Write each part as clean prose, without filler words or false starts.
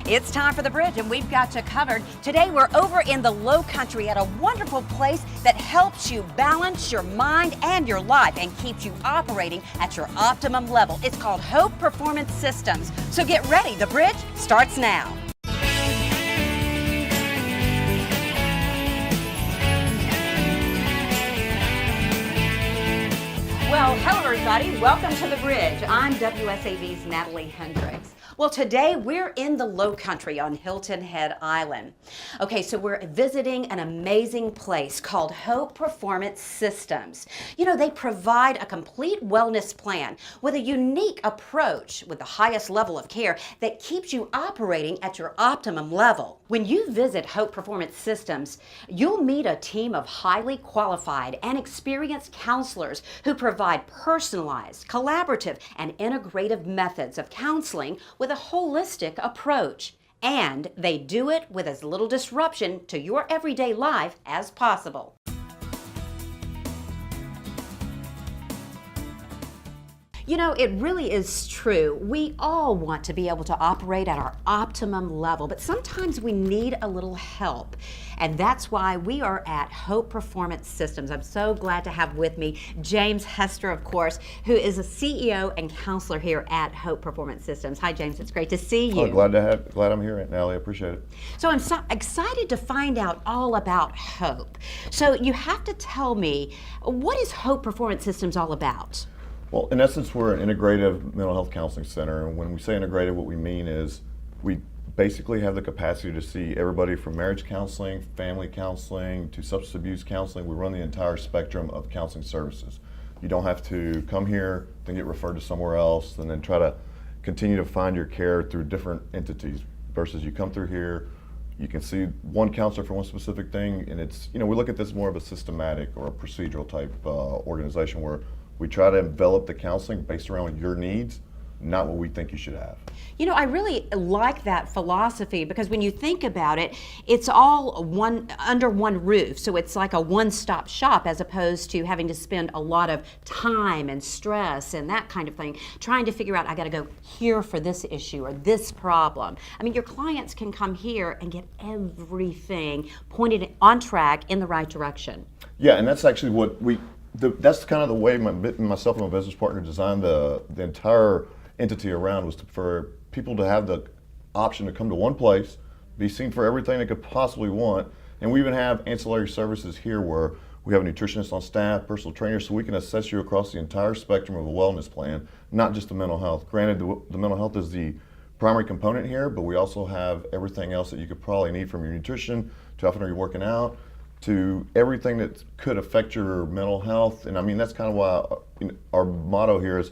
It's time for the bridge, and we've got you covered. Today, we're over in the Low Country at a wonderful place that helps you balance your mind and your life and keeps you operating at your optimum level. It's called Hope Performance Systems. So get ready. The bridge starts now. Well, hello everybody. Welcome to the bridge. I'm WSAV's Natalie Hendricks. Well, today we're in the Low Country on Hilton Head Island. Okay, so we're visiting an amazing place called Hope Performance Systems. You know, they provide a complete wellness plan with a unique approach with the highest level of care that keeps you operating at your optimum level. When you visit Hope Performance Systems, you'll meet a team of highly qualified and experienced counselors who provide personalized, collaborative, and integrative methods of counseling with a holistic approach. And they do it with as little disruption to your everyday life as possible. You know, it really is true. We all want to be able to operate at our optimum level, but sometimes we need a little help. And that's why we are at Hope Performance Systems. I'm so glad to have with me James Hester, of course, who is a CEO and counselor here at Hope Performance Systems. Hi, James. It's great to see you. Oh, glad I'm here, Natalie. I appreciate it. So I'm so excited to find out all about Hope. So you have to tell me, what is Hope Performance Systems all about? Well, in essence, we're an integrative mental health counseling center. And when we say integrative, what we mean is we basically have the capacity to see everybody from marriage counseling, family counseling, to substance abuse counseling. We run the entire spectrum of counseling services. You don't have to come here, then get referred to somewhere else, and then try to continue to find your care through different entities versus you come through here, you can see one counselor for one specific thing, and it's, you know, we look at this more of a systematic or a procedural type organization where we try to envelop the counseling based around your needs, not what we think you should have. You know, I really like that philosophy because when you think about it, it's all under one roof. So it's like a one-stop shop as opposed to having to spend a lot of time and stress and that kind of thing, trying to figure out, I got to go here for this issue or this problem. I mean, your clients can come here and get everything pointed on track in the right direction. Yeah, and that's actually what that's kind of the way myself and my business partner designed the entire entity around, was for people to have the option to come to one place, be seen for everything they could possibly want. And we even have ancillary services here where we have a nutritionist on staff, personal trainer, so we can assess you across the entire spectrum of a wellness plan, not just the mental health. Granted, the mental health is the primary component here, but we also have everything else that you could probably need, from your nutrition to how often are you working out, to everything that could affect your mental health. And I mean, that's kind of why our motto here is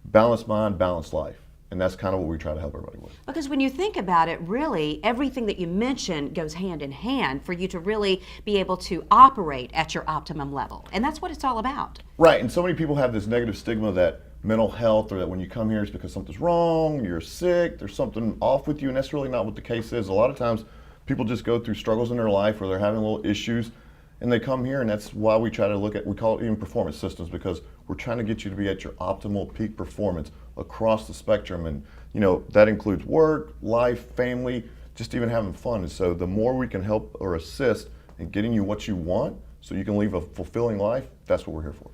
balanced mind, balanced life. And that's kind of what we try to help everybody with. Because when you think about it, really, everything that you mentioned goes hand in hand for you to really be able to operate at your optimum level. And that's what it's all about. Right, and so many people have this negative stigma that mental health, or that when you come here it's because something's wrong, you're sick, there's something off with you, and that's really not what the case is. A lot of times people just go through struggles in their life or they're having little issues and they come here, and that's why we try to look at, we call it even performance systems, because we're trying to get you to be at your optimal peak performance across the spectrum. And you know, that includes work, life, family, just even having fun. And so the more we can help or assist in getting you what you want so you can live a fulfilling life, that's what we're here for.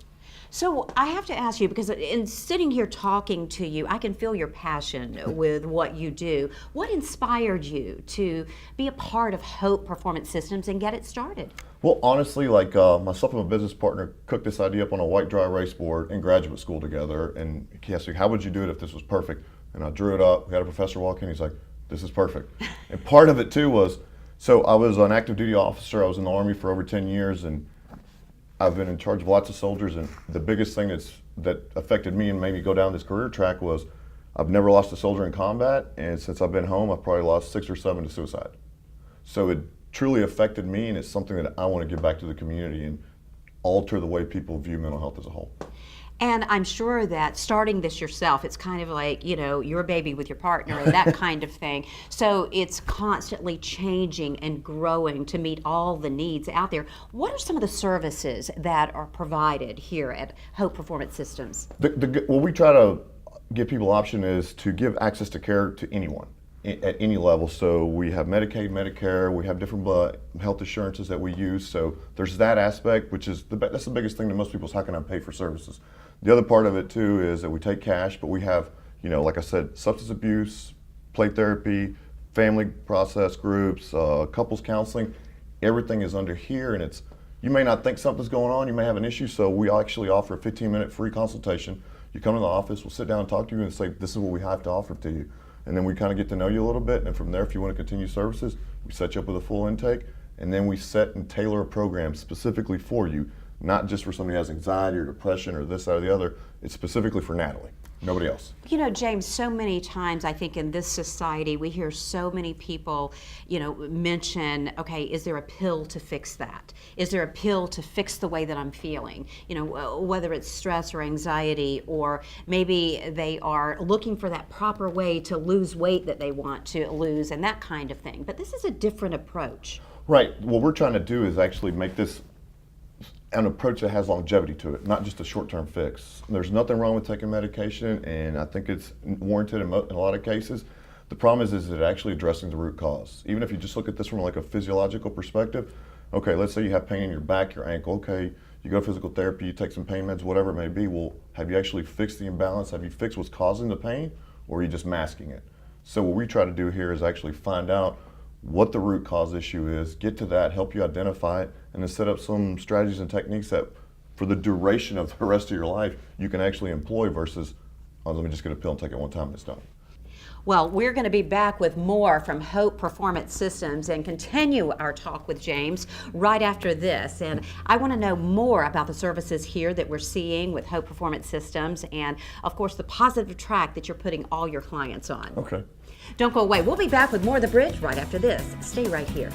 So I have to ask you, because in sitting here talking to you, I can feel your passion with what you do. What inspired you to be a part of Hope Performance Systems and get it started? Well, honestly, like myself and my business partner cooked this idea up on a white dry erase board in graduate school together, and he asked me, how would you do it if this was perfect? And I drew it up. We had a professor walk in, he's like, this is perfect. And part of it too was, so I was an active duty officer, I was in the Army for over 10 years, and I've been in charge of lots of soldiers, and the biggest thing that affected me and made me go down this career track was I've never lost a soldier in combat, and since I've been home, I've probably lost 6 or 7 to suicide. So it truly affected me, and it's something that I want to give back to the community and alter the way people view mental health as a whole. And I'm sure that starting this yourself, it's kind of like, you know, your baby with your partner and that kind of thing. So it's constantly changing and growing to meet all the needs out there. What are some of the services that are provided here at Hope Performance Systems? What we try to give people option is to give access to care to anyone. at any level. So we have Medicaid, Medicare, we have different health assurances that we use. So there's that aspect, which is that's the biggest thing to most people is how can I pay for services. The other part of it too is that we take cash, but we have, like I said, substance abuse, play therapy, family process groups, couples counseling. Everything is under here, and you may not think something's going on, you may have an issue, so we actually offer a 15-minute free consultation. You come to the office, we'll sit down and talk to you and say, this is what we have to offer to you. And then we kind of get to know you a little bit, and from there, if you want to continue services, we set you up with a full intake, and then we set and tailor a program specifically for you, not just for somebody who has anxiety or depression or this, that, or the other. It's specifically for Natalie. Nobody else. James, so many times I think in this society we hear so many people, mention, okay, is there a pill to fix that? Is there a pill to fix the way that I'm feeling? Whether it's stress or anxiety, or maybe they are looking for that proper way to lose weight that they want to lose and that kind of thing. But this is a different approach. Right. What we're trying to do is actually make this an approach that has longevity to it, not just a short-term fix. There's nothing wrong with taking medication, and I think it's warranted in a lot of cases. The problem is it actually addressing the root cause. Even if you just look at this from like a physiological perspective, okay, let's say you have pain in your back, your ankle, okay, you go to physical therapy, you take some pain meds, whatever it may be. Well, have you actually fixed the imbalance? Have you fixed what's causing the pain, or are you just masking it? So what we try to do here is actually find out what the root cause issue is, get to that, help you identify it, and then set up some strategies and techniques that for the duration of the rest of your life you can actually employ versus, oh, let me just get a pill and take it one time and it's done. Well, we're going to be back with more from Hope Performance Systems and continue our talk with James right after this. And I want to know more about the services here that we're seeing with Hope Performance Systems and, of course, the positive track that you're putting all your clients on. Okay. Don't go away. We'll be back with more of The Bridge right after this. Stay right here.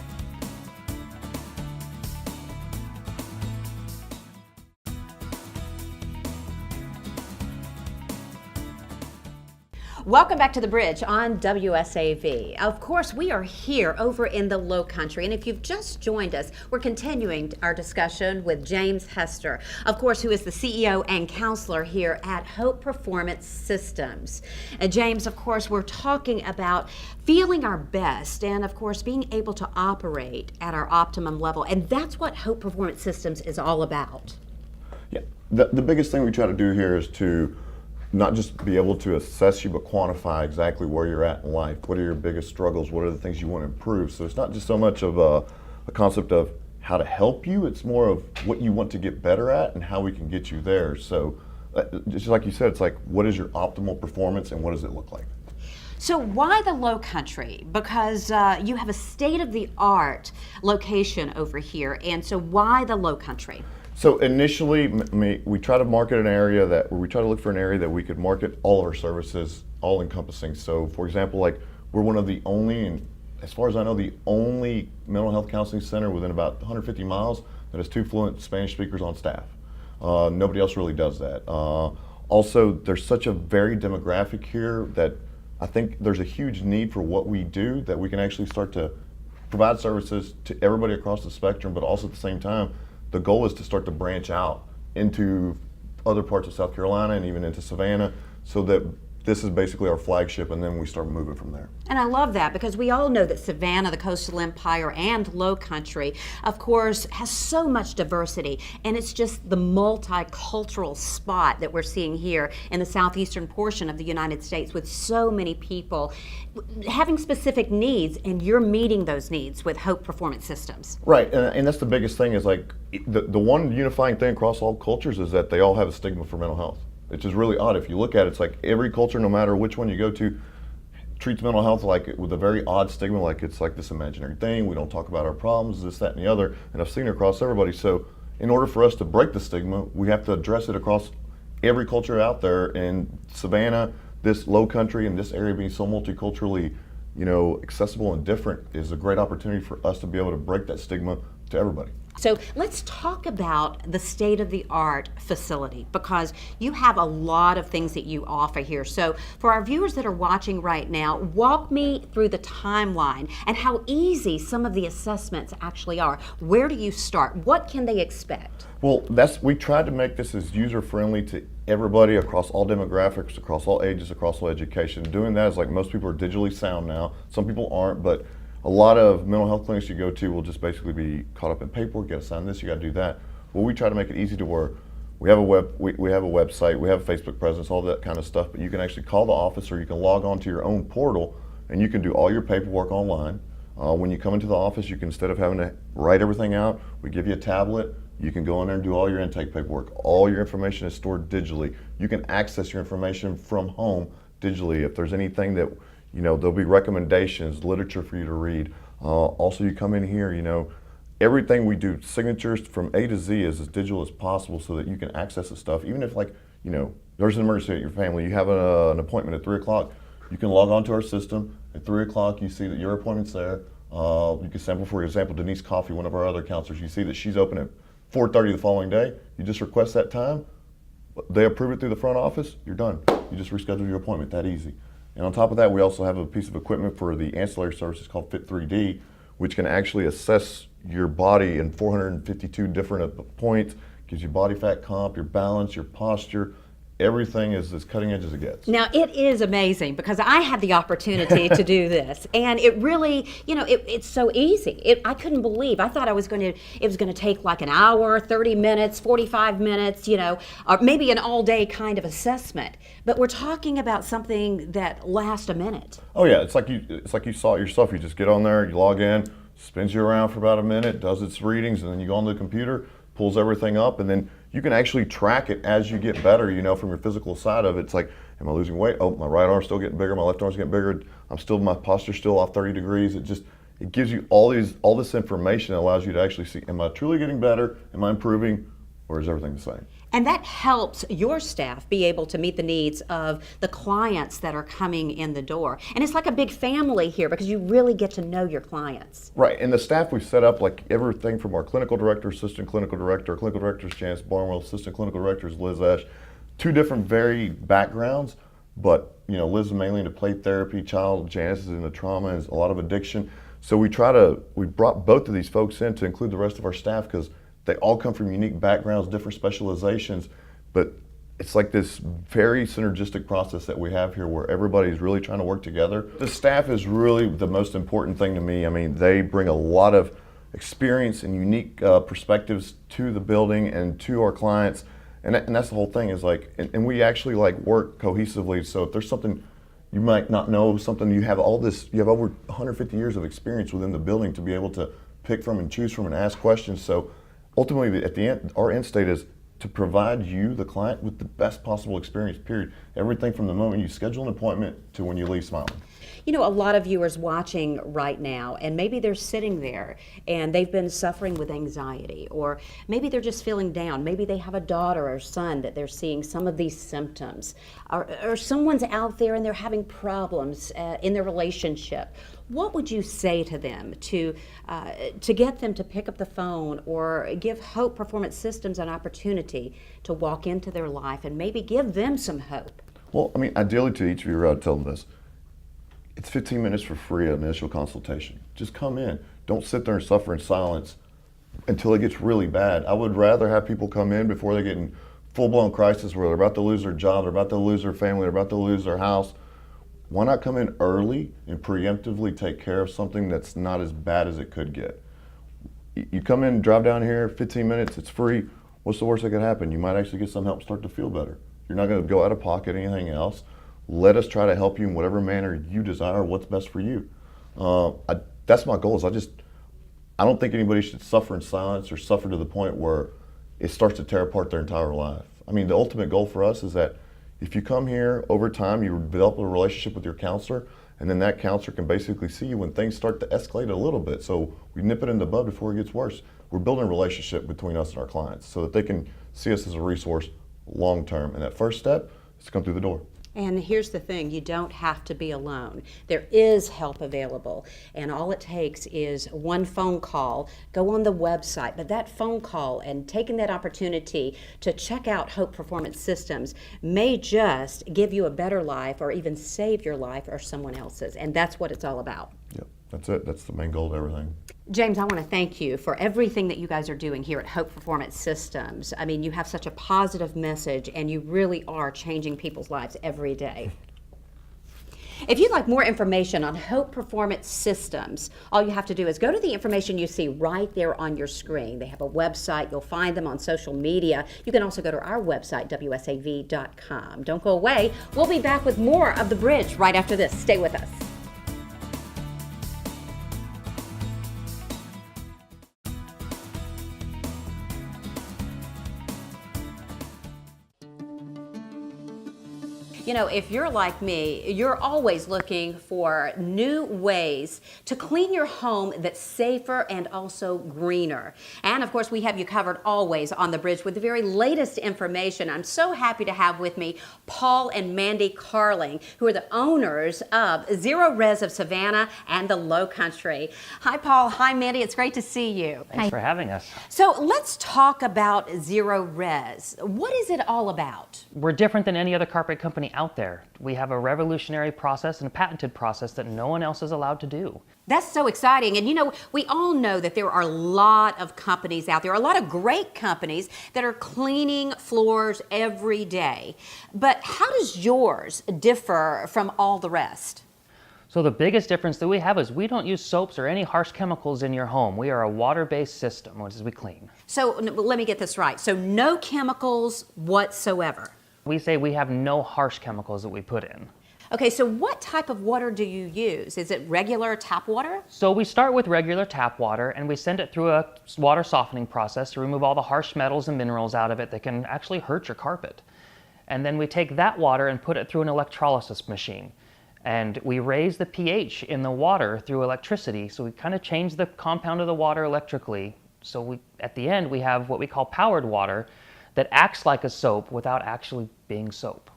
Welcome back to The Bridge on WSAV. Of course, we are here over in the Low Country, and if you've just joined us, we're continuing our discussion with James Hester, of course, who is the CEO and counselor here at Hope Performance Systems. James, of course, we're talking about feeling our best and, of course, being able to operate at our optimum level, and that's what Hope Performance Systems is all about. Yeah, the biggest thing we try to do here is to not just be able to assess you, but quantify exactly where you're at in life. What are your biggest struggles? What are the things you want to improve? So it's not just so much of a concept of how to help you, it's more of what you want to get better at and how we can get you there. So just like you said, it's like, what is your optimal performance and what does it look like? So why the Low Country? Because you have a state-of-the-art location over here, and so why the Low Country? So initially, we try to market an area we try to look for an area that we could market all of our services, all encompassing. So for example, like we're one of the only, and as far as I know, the only mental health counseling center within about 150 miles that has 2 fluent Spanish speakers on staff. Nobody else really does that. Also, there's such a varied demographic here that I think there's a huge need for what we do, that we can actually start to provide services to everybody across the spectrum, but also at the same time, the goal is to start to branch out into other parts of South Carolina and even into Savannah, so that this is basically our flagship, and then we start moving from there. And I love that, because we all know that Savannah, the Coastal Empire, and Low Country, of course, has so much diversity, and it's just the multicultural spot that we're seeing here in the southeastern portion of the United States, with so many people having specific needs, and you're meeting those needs with Hope Performance Systems. Right, and that's the biggest thing, is like the one unifying thing across all cultures is that they all have a stigma for mental health. It's just really odd. If you look at it, it's like every culture, no matter which one you go to, treats mental health like with a very odd stigma, like it's like this imaginary thing. We don't talk about our problems, this, that, and the other. And I've seen it across everybody. So in order for us to break the stigma, we have to address it across every culture out there. And Savannah, this Low Country, and this area being so multiculturally, accessible and different, is a great opportunity for us to be able to break that stigma to everybody. So let's talk about the state-of-the-art facility, because you have a lot of things that you offer here. So for our viewers that are watching right now, walk me through the timeline and how easy some of the assessments actually are. Where do you start? What can they expect? Well, we tried to make this as user-friendly to everybody across all demographics, across all ages, across all education. Doing that is like most people are digitally sound now. Some people aren't, but a lot of mental health clinics you go to will just basically be caught up in paperwork. You got to sign this, you got to do that. Well, we try to make it easy to where we have a website, we have a Facebook presence, all that kind of stuff. But you can actually call the office, or you can log on to your own portal, and you can do all your paperwork online. When you come into the office, you can, instead of having to write everything out, we give you a tablet. You can go in there and do all your intake paperwork. All your information is stored digitally. You can access your information from home digitally. If there's anything that, there'll be recommendations, literature for you to read. Also, you come in here, everything we do, signatures from A to Z is as digital as possible so that you can access the stuff. Even if there's an emergency at your family, you have an appointment at 3 o'clock, you can log on to our system. At 3 o'clock, you see that your appointment's there. You can sample, for example, Denise Coffey, one of our other counselors. You see that she's open at 4:30 the following day. You just request that time. They approve it through the front office. You're done. You just reschedule your appointment. That easy. And on top of that, we also have a piece of equipment for the ancillary services called Fit3D, which can actually assess your body in 452 different points. Gives you body fat comp, your balance, your posture. Everything is as cutting edge as it gets. Now, it is amazing because I had the opportunity to do this, and it really, it's so easy. I couldn't believe. I thought it was going to take like an hour, 30 minutes, 45 minutes, or maybe an all-day kind of assessment. But we're talking about something that lasts a minute. Oh yeah, it's like you saw it yourself. You just get on there, you log in, spins you around for about a minute, does its readings, and then you go on the computer, pulls everything up, and then you can actually track it as you get better, from your physical side of it. It's like, am I losing weight? Oh, my right arm's still getting bigger, my left arm's getting bigger, my posture's still off 30 degrees. It gives you all this information that allows you to actually see, am I truly getting better? Am I improving? Or is everything the same? And that helps your staff be able to meet the needs of the clients that are coming in the door. And it's like a big family here because you really get to know your clients. Right, and the staff we've set up, like everything from our clinical director, assistant clinical director is Janice Barnwell, assistant clinical director is Liz Esch. Two different very backgrounds, but Liz is mainly into play therapy, Janice is into trauma and a lot of addiction. So we brought both of these folks in to include the rest of our staff because they all come from unique backgrounds, different specializations, but it's like this very synergistic process that we have here where everybody's really trying to work together. The staff is really the most important thing to me. I mean, they bring a lot of experience and unique perspectives to the building and to our clients, and that's the whole thing is and we actually work cohesively. So if there's something you might not know, something you have over 150 years of experience within the building to be able to pick from and choose from and ask questions. So ultimately, at the end, our end state is to provide you, the client, with the best possible experience, period. Everything from the moment you schedule an appointment to when you leave smiling. A lot of viewers watching right now, and maybe they're sitting there and they've been suffering with anxiety, or maybe they're just feeling down. Maybe they have a daughter or son that they're seeing some of these symptoms, or someone's out there and they're having problems in their relationship. What would you say to them to get them to pick up the phone or give Hope Performance Systems an opportunity to walk into their life and maybe give them some hope? Well, I mean, ideally to each of you, I'd tell them this. It's 15 minutes for free at an initial consultation. Just come in. Don't sit there and suffer in silence until it gets really bad. I would rather have people come in before they get in full-blown crisis where they're about to lose their job, they're about to lose their family, they're about to lose their house. Why not come in early and preemptively take care of something that's not as bad as it could get? You come in, drive down here, 15 minutes, it's free. What's the worst that could happen? You might actually get some help, start to feel better. You're not going to go out of pocket anything else. Let us try to help you in whatever manner you desire, what's best for you. That's my goal. I don't think anybody should suffer in silence or suffer to the point where it starts to tear apart their entire life. I mean, the ultimate goal for us is that if you come here over time, you develop a relationship with your counselor, and then that counselor can basically see you when things start to escalate a little bit. So we nip it in the bud before it gets worse. We're building a relationship between us and our clients so that they can see us as a resource long term. And that first step is to come through the door. And here's the thing, you don't have to be alone. There is help available, and all it takes is one phone call. Go on the website, but that phone call and taking that opportunity to check out Hope Performance Systems may just give you a better life or even save your life or someone else's, and that's what it's all about. Yep. That's it. That's the main goal of everything. James, I want to thank you for everything that you guys are doing here at Hope Performance Systems. I mean, you have such a positive message, and you really are changing people's lives every day. If you'd like more information on Hope Performance Systems, all you have to do is go to the information you see right there on your screen. They have a website. You'll find them on social media. You can also go to our website, WSAV.com. Don't go away. We'll be back with more of The Bridge right after this. Stay with us. You know, if you're like me, you're always looking for new ways to clean your home that's safer and also greener. And of course, we have you covered always on The Bridge with the very latest information. I'm so happy to have with me Paul and Mandy Carling, who are the owners of Zero Res of Savannah and the Low Country. Hi, Paul. Hi, Mandy. It's great to see you. Thanks for having us. So let's talk about Zero Res. What is it all about? We're different than any other carpet company out there. We have a revolutionary process and a patented process that no one else is allowed to do. That's so exciting. And you know, we all know that there are a lot of companies out there, a lot of great companies that are cleaning floors every day. But how does yours differ from all the rest? So the biggest difference that we have is we don't use soaps or any harsh chemicals in your home. We are a water-based system as we clean. So let me get this right. So no chemicals whatsoever. We say we have no harsh chemicals that we put in. Okay, so what type of water do you use? Is it regular tap water? So we start with regular tap water and we send it through a water softening process to remove all the harsh metals and minerals out of it that can actually hurt your carpet. And then we take that water and put it through an electrolysis machine. And we raise the pH in the water through electricity. So we kind of change the compound of the water electrically. So at the end, we have what we call powered water that acts like a soap without actually being soap.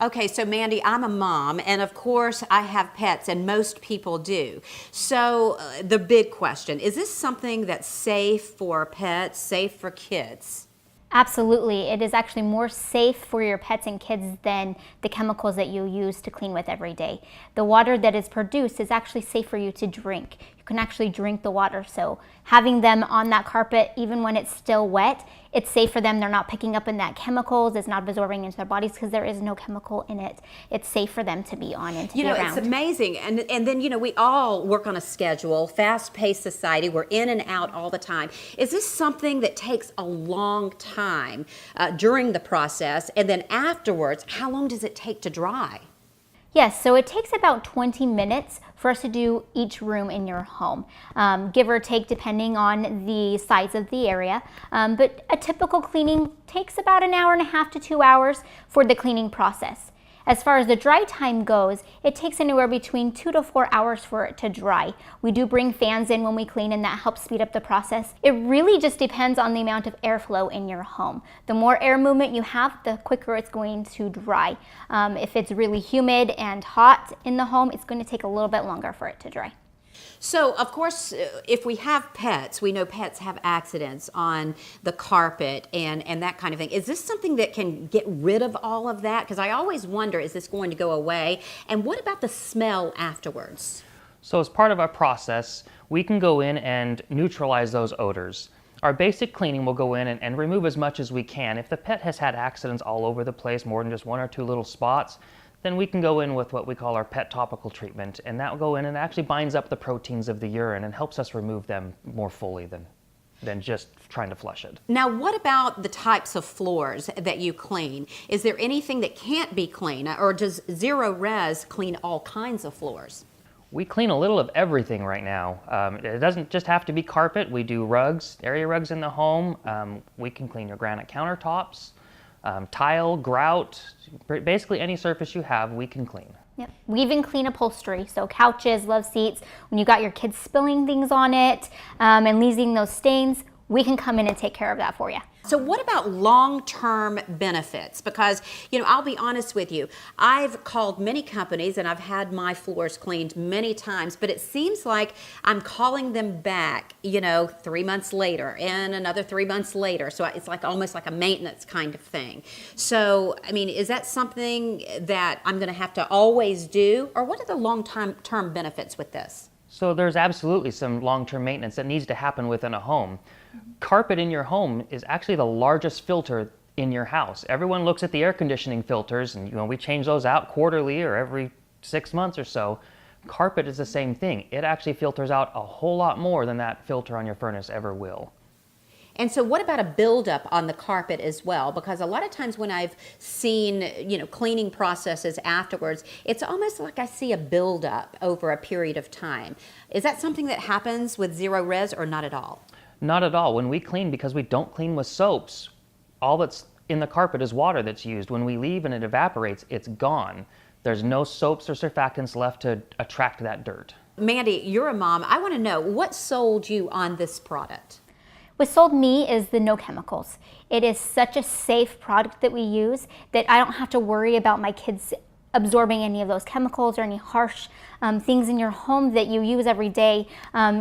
Okay, so Mandy, I'm a mom, and of course I have pets, and most people do. So the big question, is this something that's safe for pets, safe for kids? Absolutely. It is actually more safe for your pets and kids than the chemicals that you use to clean with every day. The water that is produced is actually safe for you to drink. You can actually drink the water. So having them on that carpet, even when it's still wet, it's safe for them. They're not picking up in that chemicals. It's not absorbing into their bodies because there is no chemical in it. It's safe for them to be on and to be around. It's amazing. And then, you know, we all work on a schedule, fast-paced society. We're in and out all the time. Is this something that takes a long time during the process? And then afterwards, how long does it take to dry? Yes, so it takes about 20 minutes for us to do each room in your home, give or take depending on the size of the area. But a typical cleaning takes about an hour and a half to 2 hours for the cleaning process. As far as the dry time goes, it takes anywhere between 2 to 4 hours for it to dry. We do bring fans in when we clean, and that helps speed up the process. It really just depends on the amount of airflow in your home. The more air movement you have, the quicker it's going to dry. If it's really humid and hot in the home, it's going to take a little bit longer for it to dry. So, of course, if we have pets, we know pets have accidents on the carpet and that kind of thing. Is this something that can get rid of all of that? Because I always wonder, is this going to go away? And what about the smell afterwards? So as part of our process, we can go in and neutralize those odors. Our basic cleaning will go in and remove as much as we can. If the pet has had accidents all over the place, more than just 1 or 2 little spots, then we can go in with what we call our pet topical treatment, and that will go in and actually binds up the proteins of the urine and helps us remove them more fully than just trying to flush it. Now, what about the types of floors that you clean? Is there anything that can't be cleaned, or does Zero Res clean all kinds of floors? We clean a little of everything right now. It doesn't just have to be carpet. We do rugs, area rugs in the home. We can clean your granite countertops, tile, grout, basically any surface you have, we can clean. Yep. We even clean upholstery, so couches, love seats. When you got your kids spilling things on it and leaving those stains, we can come in and take care of that for you. So what about long-term benefits? Because, you know, I'll be honest with you, I've called many companies and I've had my floors cleaned many times, but it seems like I'm calling them back, you know, 3 months later and another 3 months later. So it's like almost like a maintenance kind of thing. So, I mean, is that something that I'm going to have to always do? Or what are the long-term benefits with this? So there's absolutely some long-term maintenance that needs to happen within a home. Carpet in your home is actually the largest filter in your house. Everyone looks at the air conditioning filters, and we change those out quarterly or every 6 months or so. Carpet is the same thing. It actually filters out a whole lot more than that filter on your furnace ever will. And so what about a buildup on the carpet as well? Because a lot of times when I've seen, cleaning processes afterwards, it's almost like I see a buildup over a period of time. Is that something that happens with zero res or not at all? Not at all. When we clean, because we don't clean with soaps, all that's in the carpet is water that's used. When we leave and it evaporates, it's gone. There's no soaps or surfactants left to attract that dirt. Mandy, you're a mom. I want to know, what sold you on this product? What sold me is the no chemicals. It is such a safe product that we use that I don't have to worry about my kids absorbing any of those chemicals or any harsh things in your home that you use every day.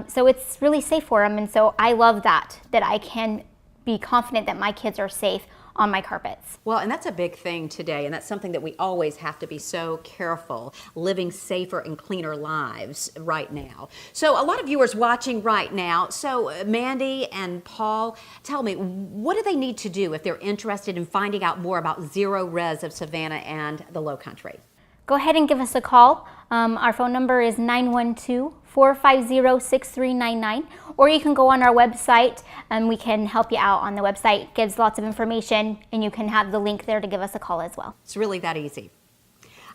So it's really safe for them, and so I love that I can be confident that my kids are safe on my carpets. Well, and that's a big thing today, and that's something that we always have to be so careful, living safer and cleaner lives right now. So a lot of viewers watching right now, so Mandy and Paul, tell me, what do they need to do if they're interested in finding out more about Zero Res of Savannah and the Low Country? Go ahead and give us a call. Our phone number is 912-450-6399, or you can go on our website and we can help you out on the website. It gives lots of information, and you can have the link there to give us a call as well. It's really that easy.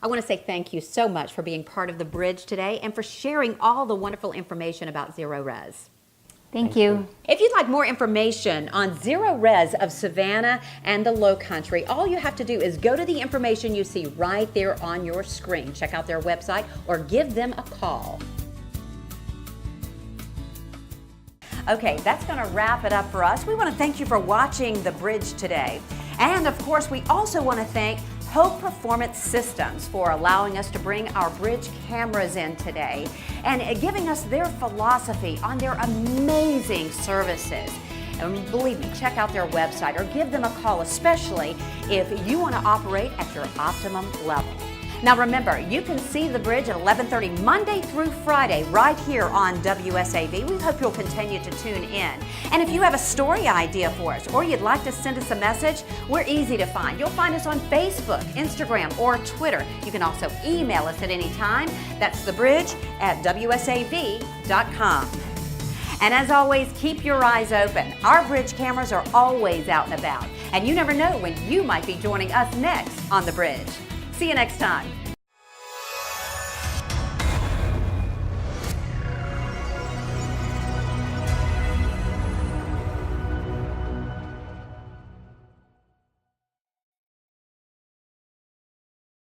I want to say thank you so much for being part of the Bridge today and for sharing all the wonderful information about Zero Res. Thank you. If you'd like more information on Zero Res of Savannah and the Low Country, all you have to do is go to the information you see right there on your screen. Check out their website or give them a call. Okay, that's going to wrap it up for us. We want to thank you for watching The Bridge today. And of course, we also want to thank Hope Performance Systems for allowing us to bring our Bridge cameras in today and giving us their philosophy on their amazing services. And believe me, check out their website or give them a call, especially if you want to operate at your optimum level. Now remember, you can see The Bridge at 11:30 Monday through Friday right here on WSAV. We hope you'll continue to tune in. And if you have a story idea for us or you'd like to send us a message, we're easy to find. You'll find us on Facebook, Instagram, or Twitter. You can also email us at any time. That's thebridge@wsav.com. And as always, keep your eyes open. Our Bridge cameras are always out and about. And you never know when you might be joining us next on The Bridge. See you next time.